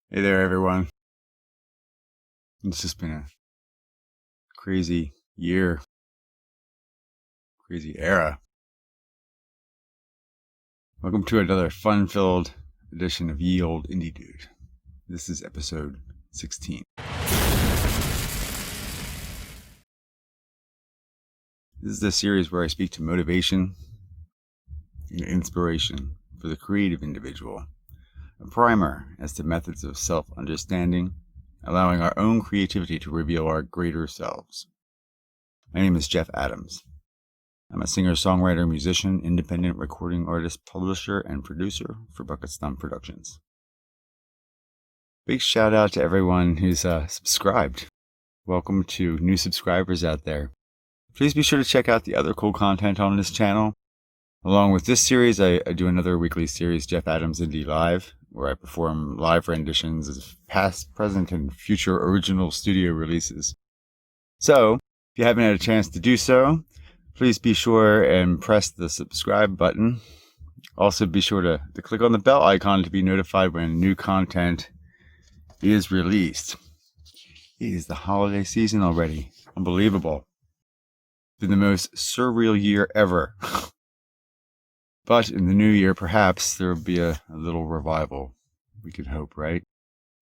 Hey there, everyone. It's just been a crazy year, crazy era. Welcome to another fun-filled edition of Ye Olde Indie Dude. This is episode 16. This is the series where I speak to motivation and inspiration for the creative individual, a primer as to methods of self-understanding, allowing our own creativity to reveal our greater selves. My name is Jeff Adams. I'm a singer-songwriter, musician, independent recording artist, publisher, and producer for Bucketstomp Productions. Big shout out to everyone who's subscribed. Welcome to new subscribers out there. Please be sure to check out the other cool content on this channel. Along with this series, I do another weekly series, Jeff Adams Indie Live, where I perform live renditions of past, present, and future original studio releases. So, if you haven't had a chance to do so, please be sure and press the subscribe button. Also, be sure to click on the bell icon to be notified when new content is released. It is the holiday season already. Unbelievable. It's been the most surreal year ever. But in the new year, perhaps there will be a little revival. We can hope, right?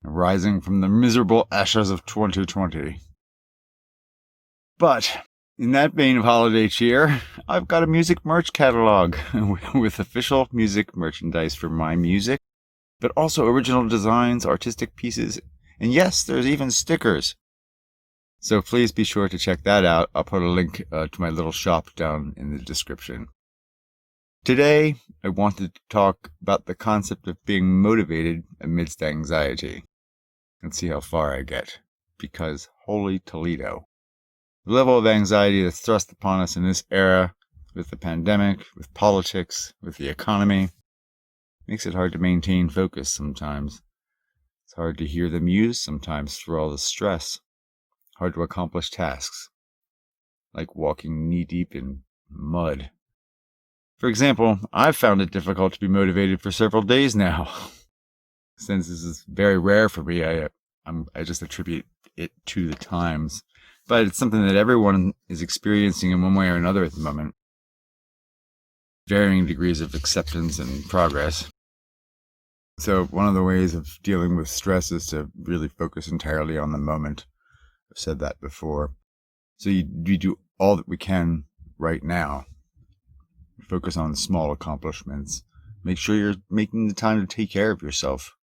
Rising from the miserable ashes of 2020. But in that vein of holiday cheer, I've got a music merch catalog with official music merchandise for my music, but also original designs, artistic pieces, and yes, there's even stickers. So please be sure to check that out. I'll put a link to my little shop down in the description. Today, I wanted to talk about the concept of being motivated amidst anxiety. Let's see how far I get, because holy Toledo. The level of anxiety that's thrust upon us in this era, with the pandemic, with politics, with the economy, makes it hard to maintain focus sometimes. It's hard to hear the muse sometimes through all the stress. Hard to accomplish tasks, like walking knee-deep in mud. For example, I've found it difficult to be motivated for several days now. Since this is very rare for me, I just attribute it to the times. But it's something that everyone is experiencing in one way or another at the moment. Varying degrees of acceptance and progress. So one of the ways of dealing with stress is to really focus entirely on the moment. I've said that before. So we do all that we can right now. Focus on small accomplishments. Make sure you're making the time to take care of yourself.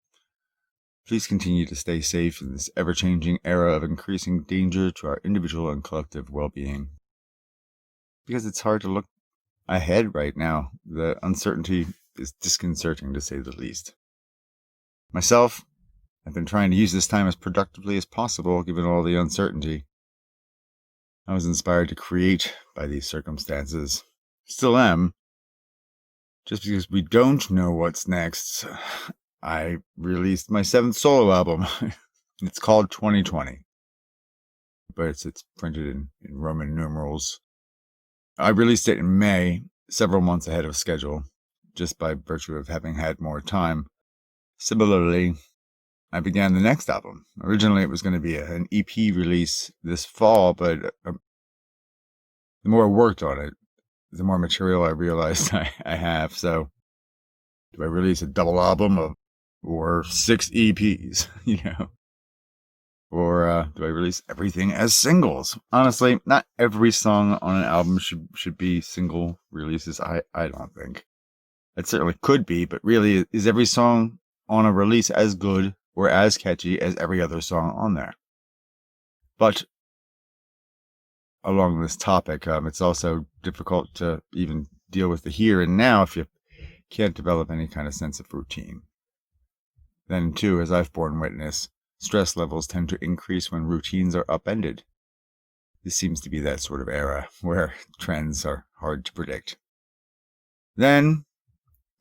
Please continue to stay safe in this ever-changing era of increasing danger to our individual and collective well-being. Because it's hard to look ahead right now. The uncertainty is disconcerting, to say the least. Myself, I've been trying to use this time as productively as possible, given all the uncertainty. I was inspired to create by these circumstances. Still am. Just because we don't know what's next, I released my 7th solo album. It's called 2020. But it's printed in Roman numerals. I released it in May, several months ahead of schedule, just by virtue of having had more time. Similarly, I began the next album. Originally, it was going to be an EP release this fall, but the more I worked on it, the more material I realized I have. So, do I release a double album or 6 EPs, Or do I release everything as singles? Honestly, not every song on an album should be single releases, I don't think. It certainly could be, but really, is every song on a release as good or as catchy as every other song on there? But along this topic, it's also difficult to even deal with the here and now if you can't develop any kind of sense of routine. Then, too, as I've borne witness, stress levels tend to increase when routines are upended. This seems to be that sort of era where trends are hard to predict. Then,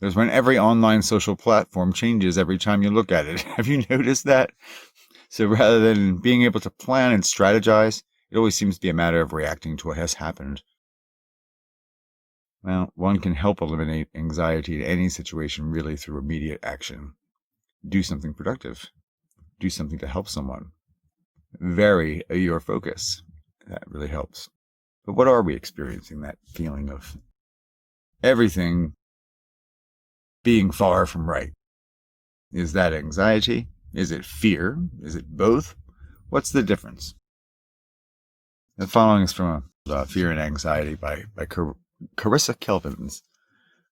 there's when every online social platform changes every time you look at it. Have you noticed that? So rather than being able to plan and strategize, it always seems to be a matter of reacting to what has happened. Well, one can help eliminate anxiety in any situation really through immediate action. Do something productive. do something to help someone. Vary your focus. That really helps. But what are we experiencing? That feeling of everything being far from right. Is that anxiety? Is it fear? Is it both? What's the difference? The following is from Fear and Anxiety by Carissa Kelvins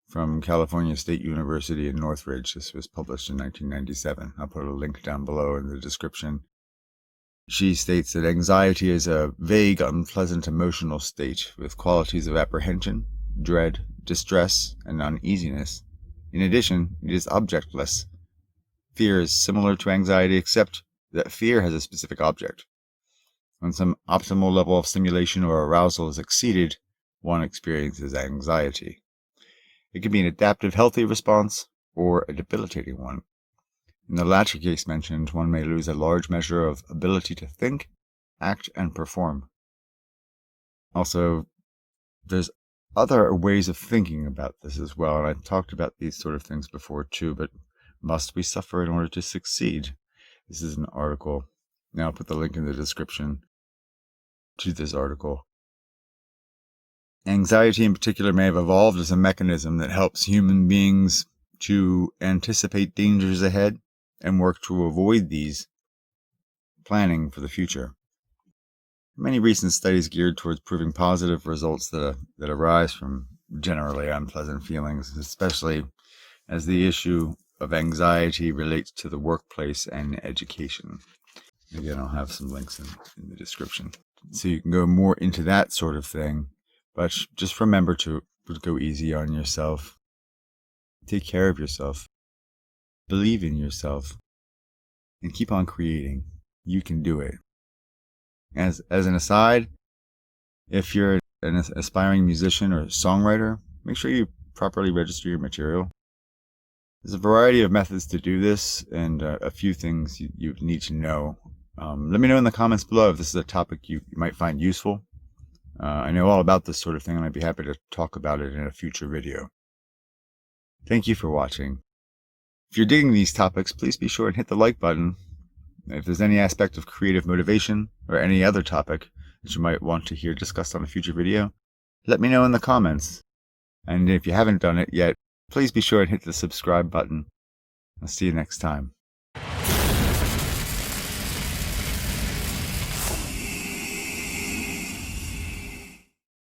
from California State University in Northridge. This was published in 1997. I'll put a link down below in the description. She states that anxiety is a vague, unpleasant emotional state with qualities of apprehension, dread, distress, and uneasiness. In addition, it is objectless. Fear is similar to anxiety, except that fear has a specific object. When some optimal level of stimulation or arousal is exceeded, one experiences anxiety. It can be an adaptive, healthy response or a debilitating one. In the latter case mentioned, one may lose a large measure of ability to think, act, and perform. Also, there's other ways of thinking about this as well, and I've talked about these sort of things before too, but must we suffer in order to succeed? This is an article. Now I'll put the link in the description to this article. Anxiety in particular may have evolved as a mechanism that helps human beings to anticipate dangers ahead and work to avoid these, planning for the future. Many recent studies geared towards proving positive results that arise from generally unpleasant feelings, especially as the issue of anxiety relates to the workplace and education. Again, I'll have some links in the description, so you can go more into that sort of thing. But just remember to go easy on yourself. Take care of yourself. Believe in yourself. And keep on creating. You can do it. As an aside, if you're an aspiring musician or songwriter, make sure you properly register your material. There's a variety of methods to do this, and a few things you need to know. Let me know in the comments below if this is a topic you might find useful. I know all about this sort of thing, and I'd be happy to talk about it in a future video. Thank you for watching. If you're digging these topics, please be sure and hit the like button. If there's any aspect of creative motivation or any other topic that you might want to hear discussed on a future video, let me know in the comments. And if you haven't done it yet, please be sure and hit the subscribe button. I'll see you next time.